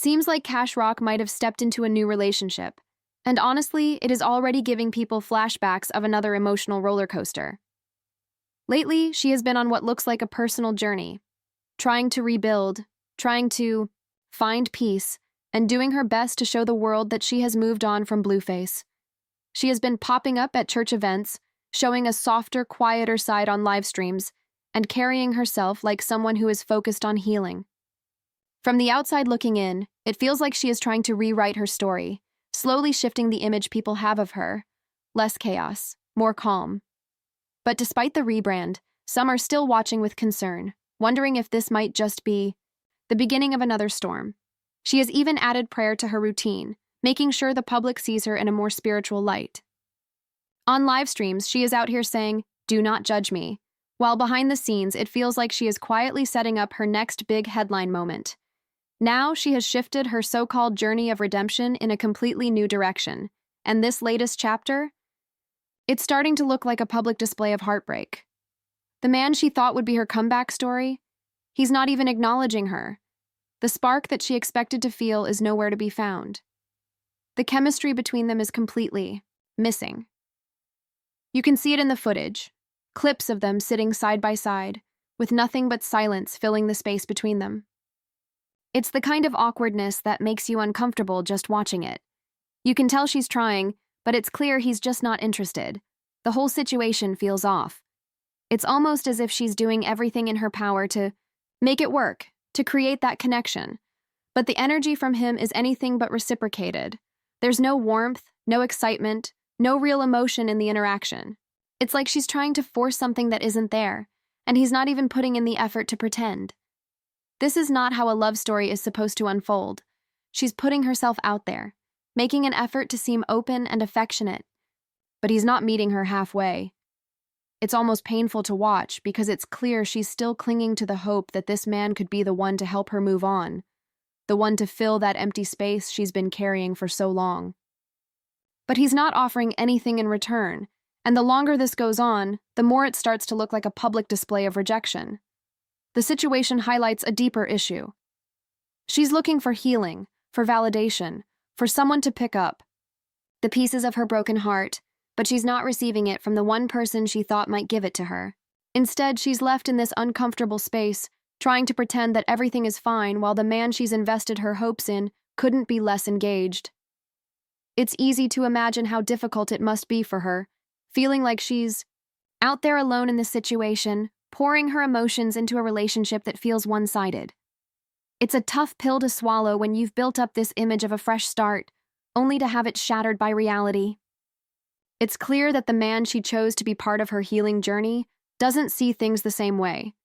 Seems like Cash Rock might have stepped into a new relationship. And honestly, it is already giving people flashbacks of another emotional roller coaster. Lately, she has been on what looks like a personal journey, trying to rebuild, trying to find peace, and doing her best to show the world that she has moved on from Blueface. She has been popping up at church events, showing a softer, quieter side on live streams, and carrying herself like someone who is focused on healing. From the outside looking in, it feels like she is trying to rewrite her story, slowly shifting the image people have of her. Less chaos, more calm. But despite the rebrand, some are still watching with concern, wondering if this might just be the beginning of another storm. She has even added prayer to her routine, making sure the public sees her in a more spiritual light. On live streams, she is out here saying, "Do not judge me," while behind the scenes, it feels like she is quietly setting up her next big headline moment. Now she has shifted her so-called journey of redemption in a completely new direction, and this latest chapter, it's starting to look like a public display of heartbreak. The man she thought would be her comeback story, he's not even acknowledging her. The spark that she expected to feel is nowhere to be found. The chemistry between them is completely missing. You can see it in the footage, clips of them sitting side by side, with nothing but silence filling the space between them. It's the kind of awkwardness that makes you uncomfortable just watching it. You can tell she's trying, but it's clear he's just not interested. The whole situation feels off. It's almost as if she's doing everything in her power to make it work, to create that connection. But the energy from him is anything but reciprocated. There's no warmth, no excitement, no real emotion in the interaction. It's like she's trying to force something that isn't there, and he's not even putting in the effort to pretend. This is not how a love story is supposed to unfold. She's putting herself out there, making an effort to seem open and affectionate. But he's not meeting her halfway. It's almost painful to watch because it's clear she's still clinging to the hope that this man could be the one to help her move on, the one to fill that empty space she's been carrying for so long. But he's not offering anything in return, and the longer this goes on, the more it starts to look like a public display of rejection. The situation highlights a deeper issue. She's looking for healing, for validation, for someone to pick up the pieces of her broken heart, but she's not receiving it from the one person she thought might give it to her. Instead, she's left in this uncomfortable space, trying to pretend that everything is fine while the man she's invested her hopes in couldn't be less engaged. It's easy to imagine how difficult it must be for her, feeling like she's out there alone in this situation, pouring her emotions into a relationship that feels one-sided. It's a tough pill to swallow when you've built up this image of a fresh start, only to have it shattered by reality. It's clear that the man she chose to be part of her healing journey doesn't see things the same way.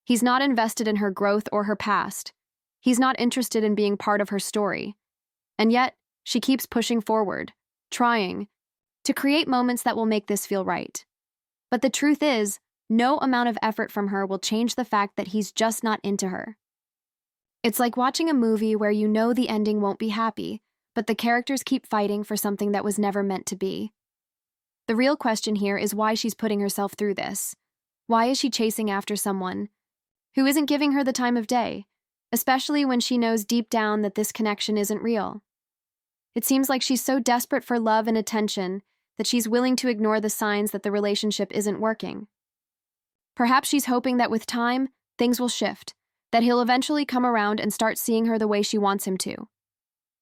He's not invested in her growth or her past. He's not interested in being part of her story. And yet, she keeps pushing forward, trying to create moments that will make this feel right. But the truth is, no amount of effort from her will change the fact that he's just not into her. It's like watching a movie where you know the ending won't be happy, but the characters keep fighting for something that was never meant to be. The real question here is why she's putting herself through this. Why is she chasing after someone who isn't giving her the time of day, especially when she knows deep down that this connection isn't real? It seems like she's so desperate for love and attention that she's willing to ignore the signs that the relationship isn't working. Perhaps she's hoping that with time, things will shift, that he'll eventually come around and start seeing her the way she wants him to.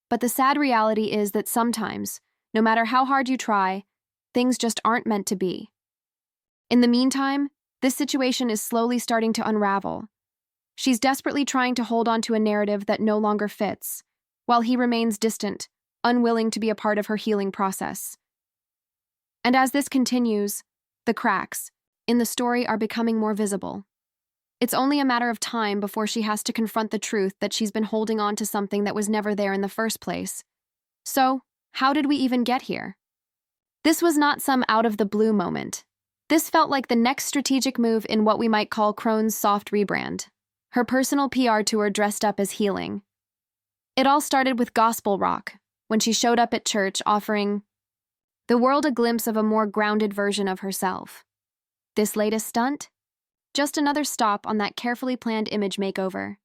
But the sad reality is that sometimes, no matter how hard you try, things just aren't meant to be. In the meantime, this situation is slowly starting to unravel. She's desperately trying to hold on to a narrative that no longer fits, while he remains distant, unwilling to be a part of her healing process. And as this continues, the cracks in the story are becoming more visible. It's only a matter of time before she has to confront the truth that she's been holding on to something that was never there in the first place. So, how did we even get here? This was not some out-of-the-blue moment. This felt like the next strategic move in what we might call Crone's soft rebrand. Her personal PR tour dressed up as healing. It all started with gospel rock, when she showed up at church offering the world a glimpse of a more grounded version of herself. This latest stunt? Just another stop on that carefully planned image makeover.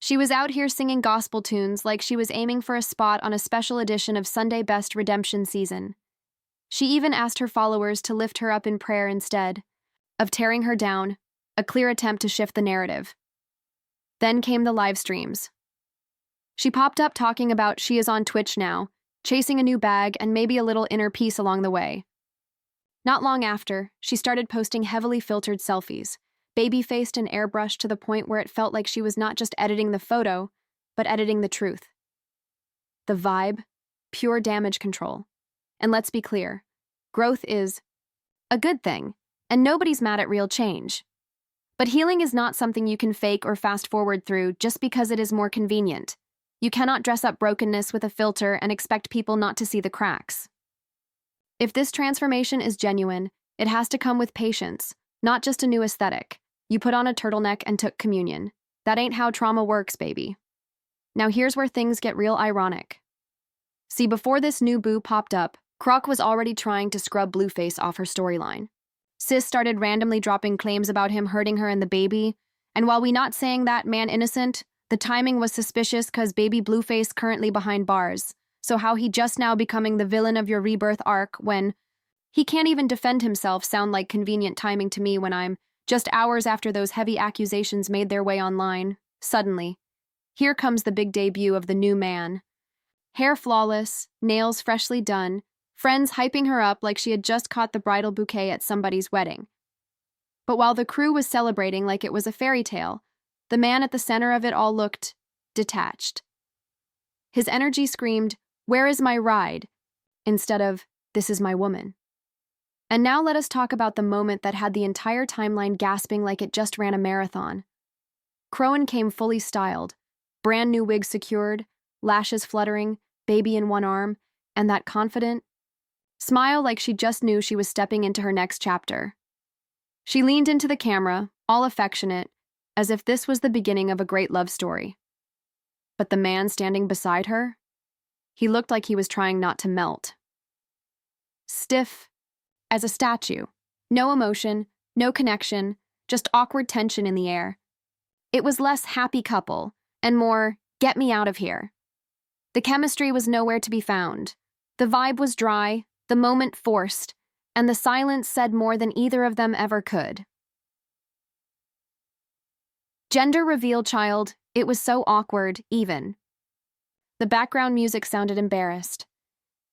She was out here singing gospel tunes like she was aiming for a spot on a special edition of Sunday Best Redemption season. She even asked her followers to lift her up in prayer instead of tearing her down, a clear attempt to shift the narrative. Then came the live streams. She popped up talking about she is on Twitch now, chasing a new bag and maybe a little inner peace along the way. Not long after, she started posting heavily filtered selfies, baby-faced and airbrushed to the point where it felt like she was not just editing the photo, but editing the truth. The vibe, pure damage control. And let's be clear, growth is a good thing, and nobody's mad at real change. But healing is not something you can fake or fast forward through just because it is more convenient. You cannot dress up brokenness with a filter and expect people not to see the cracks. If this transformation is genuine, it has to come with patience, not just a new aesthetic. You put on a turtleneck and took communion. That ain't how trauma works, baby. Now here's where things get real ironic. See, before this new boo popped up, Croc was already trying to scrub Blueface off her storyline. Sis started randomly dropping claims about him hurting her and the baby, and while we not saying that man innocent, the timing was suspicious cause baby Blueface currently behind bars, so how he just now becoming the villain of your rebirth arc when he can't even defend himself sound like convenient timing to me when I'm just hours after those heavy accusations made their way online. Suddenly, here comes the big debut of the new man. Hair flawless, nails freshly done, friends hyping her up like she had just caught the bridal bouquet at somebody's wedding. But while the crew was celebrating like it was a fairy tale, the man at the center of it all looked detached. His energy screamed, "Where is my ride?" instead of, "This is my woman." And now let us talk about the moment that had the entire timeline gasping like it just ran a marathon. Crowan came fully styled, brand new wig secured, lashes fluttering, baby in one arm, and that confident smile like she just knew she was stepping into her next chapter. She leaned into the camera, all affectionate, as if this was the beginning of a great love story. But the man standing beside her, he looked like he was trying not to melt. Stiff as a statue. No emotion, no connection, just awkward tension in the air. It was less happy couple and more get me out of here. The chemistry was nowhere to be found. The vibe was dry, the moment forced, and the silence said more than either of them ever could. Gender reveal, child. It was so awkward, even. The background music sounded embarrassed.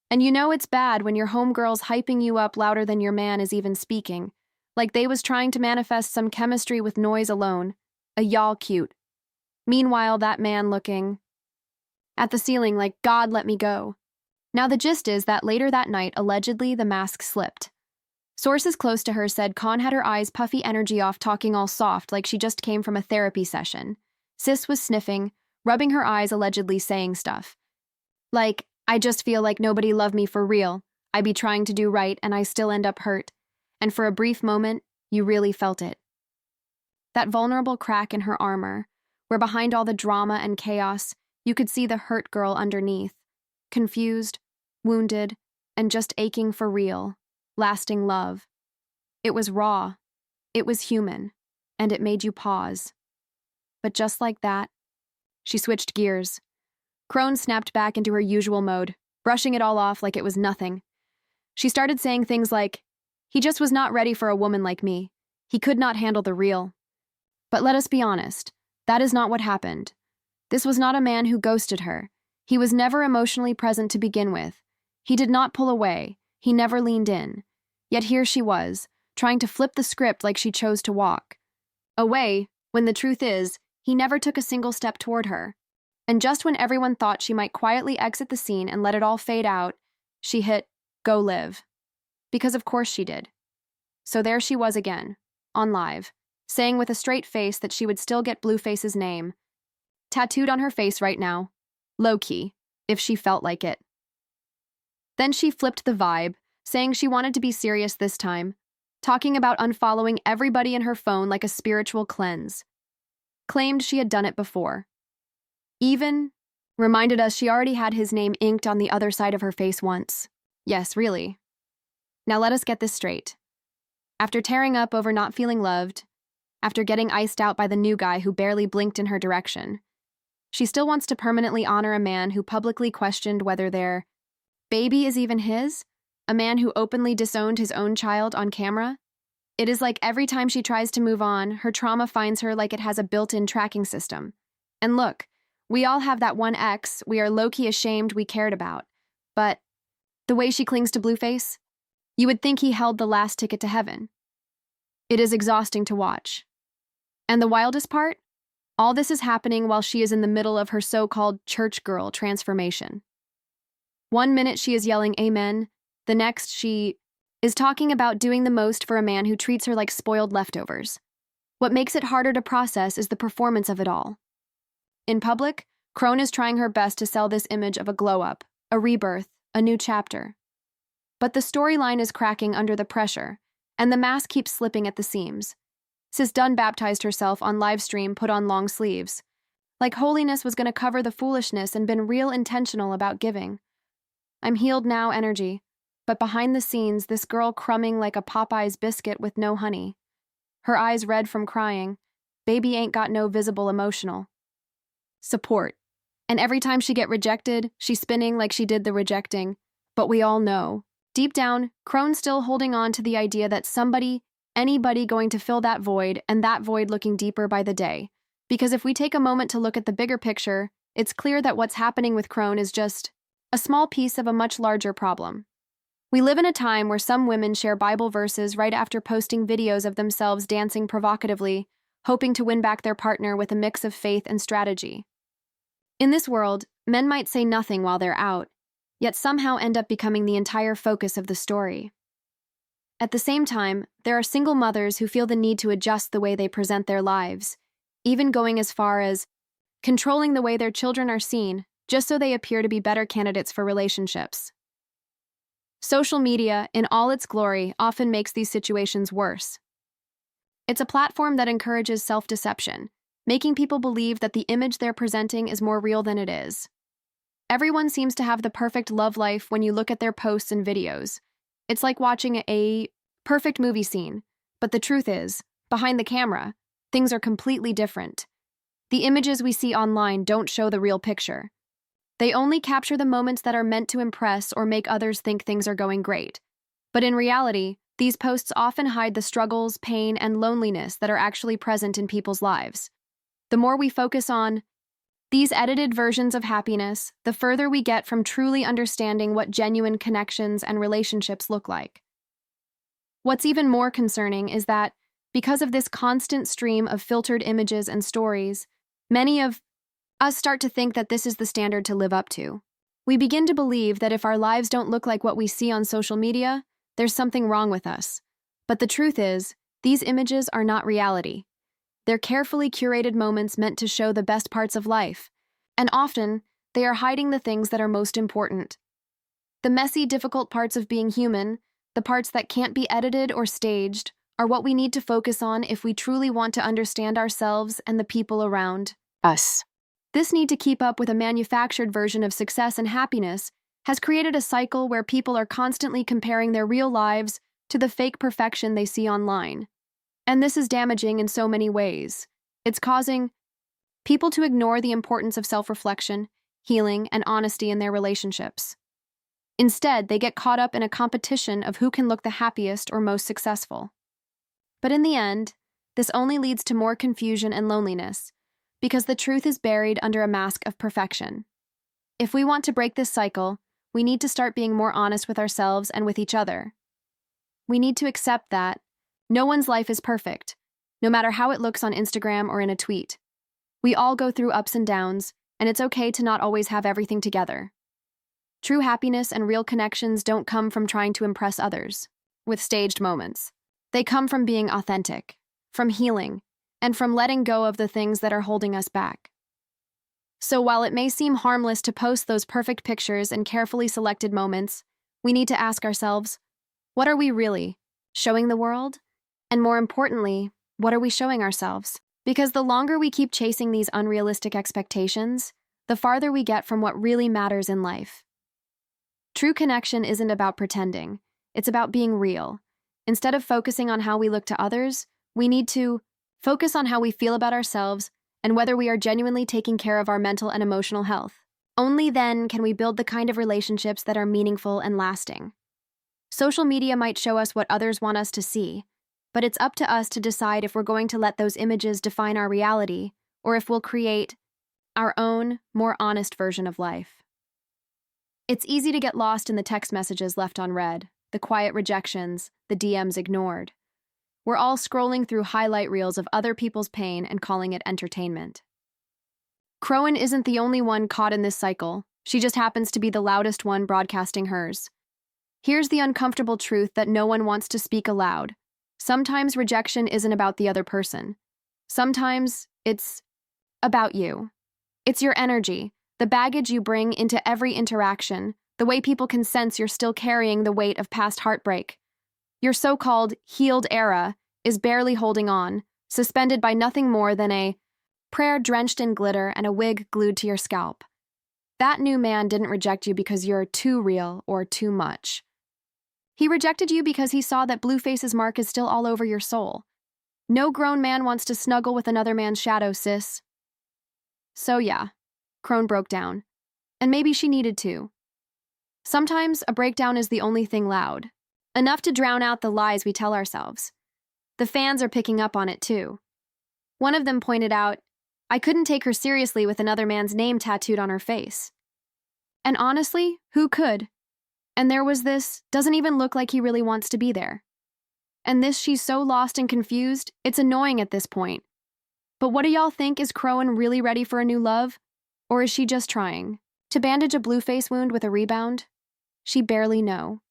And you know it's bad when your homegirl's hyping you up louder than your man is even speaking, like they was trying to manifest some chemistry with noise alone. A y'all cute. Meanwhile, that man looking at the ceiling like, God, let me go. Now the gist is that later that night, allegedly, the mask slipped. Sources close to her said Khan had her eyes puffy energy off, talking all soft like she just came from a therapy session. Sis was sniffing, rubbing her eyes, allegedly saying stuff like, I just feel like nobody loved me for real. I be trying to do right and I still end up hurt. And for a brief moment, you really felt it. That vulnerable crack in her armor, where behind all the drama and chaos, you could see the hurt girl underneath, confused, wounded, and just aching for real, lasting love. It was raw, it was human, and it made you pause. But just like that, she switched gears. Crone snapped back into her usual mode, brushing it all off like it was nothing. She started saying things like, he just was not ready for a woman like me. He could not handle the real. But let us be honest, that is not what happened. This was not a man who ghosted her. He was never emotionally present to begin with. He did not pull away. He never leaned in. Yet here she was, trying to flip the script like she chose to walk away, when the truth is, he never took a single step toward her. And just when everyone thought she might quietly exit the scene and let it all fade out, she hit go live. Because of course she did. So there she was again, on live, saying with a straight face that she would still get Blueface's name tattooed on her face right now, low-key, if she felt like it. Then she flipped the vibe, saying she wanted to be serious this time, talking about unfollowing everybody in her phone like a spiritual cleanse. Claimed she had done it before. Even reminded us she already had his name inked on the other side of her face once. Yes, really. Now let us get this straight. After tearing up over not feeling loved, after getting iced out by the new guy who barely blinked in her direction, She still wants to permanently honor a man who publicly questioned whether their baby is even his, a man who openly disowned his own child on camera. It is like every time she tries to move on, her trauma finds her like it has a built-in tracking system. And look, we all have that one ex we are low-key ashamed we cared about. But the way she clings to Blueface, you would think he held the last ticket to heaven. It is exhausting to watch. And the wildest part? All this is happening while she is in the middle of her so-called church girl transformation. One minute she is yelling amen, the next she is talking about doing the most for a man who treats her like spoiled leftovers. What makes it harder to process is the performance of it all. In public, Crone is trying her best to sell this image of a glow-up, a rebirth, a new chapter. But the storyline is cracking under the pressure, and the mask keeps slipping at the seams. Sis Dunn baptized herself on livestream, put on long sleeves. Like holiness was going to cover the foolishness and been real intentional about giving. I'm healed now energy, but behind the scenes, this girl crumbing like a Popeye's biscuit with no honey. Her eyes red from crying. Baby ain't got no visible emotional support. And every time she get rejected, she's spinning like she did the rejecting. But we all know, deep down, Crone's still holding on to the idea that somebody, anybody going to fill that void, and that void looking deeper by the day. Because if we take a moment to look at the bigger picture, it's clear that what's happening with Crone is just a small piece of a much larger problem. We live in a time where some women share Bible verses right after posting videos of themselves dancing provocatively, hoping to win back their partner with a mix of faith and strategy. In this world, men might say nothing while they're out, yet somehow end up becoming the entire focus of the story. At the same time, there are single mothers who feel the need to adjust the way they present their lives, even going as far as controlling the way their children are seen, just so they appear to be better candidates for relationships. Social media, in all its glory, often makes these situations worse. It's a platform that encourages self-deception, making people believe that the image they're presenting is more real than it is. Everyone seems to have the perfect love life when you look at their posts and videos. It's like watching a perfect movie scene, but the truth is, behind the camera, things are completely different. The images we see online don't show the real picture. They only capture the moments that are meant to impress or make others think things are going great. But in reality, these posts often hide the struggles, pain, and loneliness that are actually present in people's lives. The more we focus on these edited versions of happiness, the further we get from truly understanding what genuine connections and relationships look like. What's even more concerning is that, because of this constant stream of filtered images and stories, many of us start to think that this is the standard to live up to. We begin to believe that if our lives don't look like what we see on social media, there's something wrong with us. But the truth is, these images are not reality. They're carefully curated moments meant to show the best parts of life, and often, they are hiding the things that are most important. The messy, difficult parts of being human, the parts that can't be edited or staged, are what we need to focus on if we truly want to understand ourselves and the people around us. This need to keep up with a manufactured version of success and happiness has created a cycle where people are constantly comparing their real lives to the fake perfection they see online. And this is damaging in so many ways. It's causing people to ignore the importance of self-reflection, healing, and honesty in their relationships. Instead, they get caught up in a competition of who can look the happiest or most successful. But in the end, this only leads to more confusion and loneliness, because the truth is buried under a mask of perfection. If we want to break this cycle, we need to start being more honest with ourselves and with each other. We need to accept that no one's life is perfect, no matter how it looks on Instagram or in a tweet. We all go through ups and downs, and it's okay to not always have everything together. True happiness and real connections don't come from trying to impress others with staged moments. They come from being authentic, from healing, and from letting go of the things that are holding us back. So while it may seem harmless to post those perfect pictures and carefully selected moments, we need to ask ourselves, what are we really showing the world? And more importantly, what are we showing ourselves? Because the longer we keep chasing these unrealistic expectations, the farther we get from what really matters in life. True connection isn't about pretending. It's about being real. Instead of focusing on how we look to others, we need to focus on how we feel about ourselves and whether we are genuinely taking care of our mental and emotional health. Only then can we build the kind of relationships that are meaningful and lasting. Social media might show us what others want us to see, but it's up to us to decide if we're going to let those images define our reality or if we'll create our own, more honest version of life. It's easy to get lost in the text messages left unread, the quiet rejections, the DMs ignored. We're all scrolling through highlight reels of other people's pain and calling it entertainment. Chrisean isn't the only one caught in this cycle. She just happens to be the loudest one broadcasting hers. Here's the uncomfortable truth that no one wants to speak aloud. Sometimes rejection isn't about the other person. Sometimes it's about you. It's your energy, the baggage you bring into every interaction, the way people can sense you're still carrying the weight of past heartbreak. Your so-called healed era is barely holding on, suspended by nothing more than a prayer drenched in glitter and a wig glued to your scalp. That new man didn't reject you because you're too real or too much. He rejected you because he saw that Blueface's mark is still all over your soul. No grown man wants to snuggle with another man's shadow, sis. So yeah, Chrisean broke down. And maybe she needed to. Sometimes a breakdown is the only thing loud, enough to drown out the lies we tell ourselves. The fans are picking up on it too. One of them pointed out, I couldn't take her seriously with another man's name tattooed on her face. And honestly, who could? And there was this, doesn't even look like he really wants to be there. And this, she's so lost and confused, it's annoying at this point. But what do y'all think? Is Chrisean really ready for a new love? Or is she just trying to bandage a Blueface wound with a rebound? She barely know.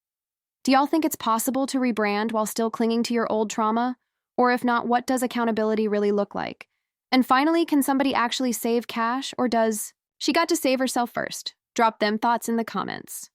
Do y'all think it's possible to rebrand while still clinging to your old trauma? Or if not, what does accountability really look like? And finally, can somebody actually save cash, or does she got to save herself first? Drop them thoughts in the comments.